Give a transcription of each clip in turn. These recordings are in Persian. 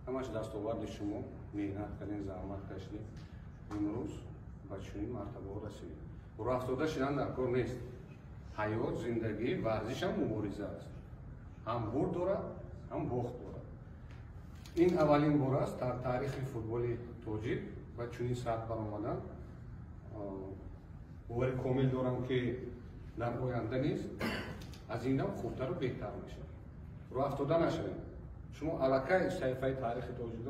همش دستاورد شما مهنت کردین، زحمت کشیدین، امروز به چنین مرتبه رسیدید. راه افتاده شدن در کار نیست. حیات، زندگی، ورزش هم مبارزه است. هم برد دارد، هم باخت دارد. این اولین بار است در تاریخ فوتبال تاجیک و چنین سطح برآمدن. باور کامل دارم که در آینده نیز از این هم خوبتر و بهتر میشه. راه افتاده نشدیم. شما علاقه صحیفه تاریخ تاجیک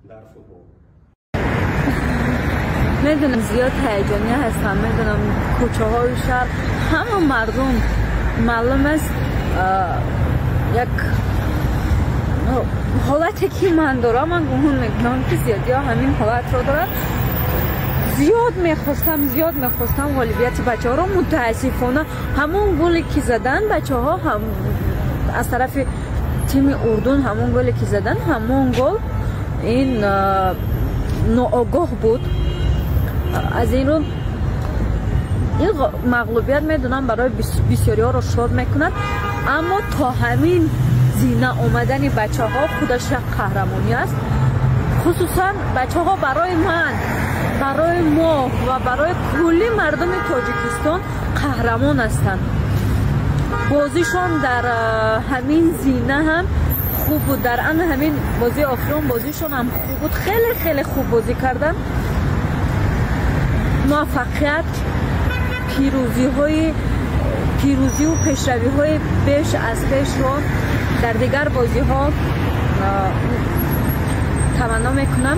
در فوتبال. میدونم زیاد هیجانی هستم، میدونم کوچه های شهر همه مردم معلوم است یک حالتی که من دارم، من گمان میکنم که زیادی ها همین حالت رو دارن. زیاد میخواستم غالبیت بچه ها رو، متاسفانه همون گلی که زدن بچه ها هم از طرف تیم اردن، همون گلی که زدن همون گل این ناآگاه بود. از این رو این مغلوبیت میدونم برای بسیاری ها رو شاد میکند، اما تا همین زینه آمدن بچه ها خودش یک قهرمانی است. خصوصا بچه ها برای من، برای ما و برای کلی مردم تاجیکستان قهرمان هستند. بازیشون در همین زینه هم خوب بود، در همین بازی آخرون بازیشون هم خوب بود، خیلی خوب بازی کردن. موفقیت، پیروزی و پیشروی های بیش از پیش رو در دیگر بازی ها تمنا میکنم.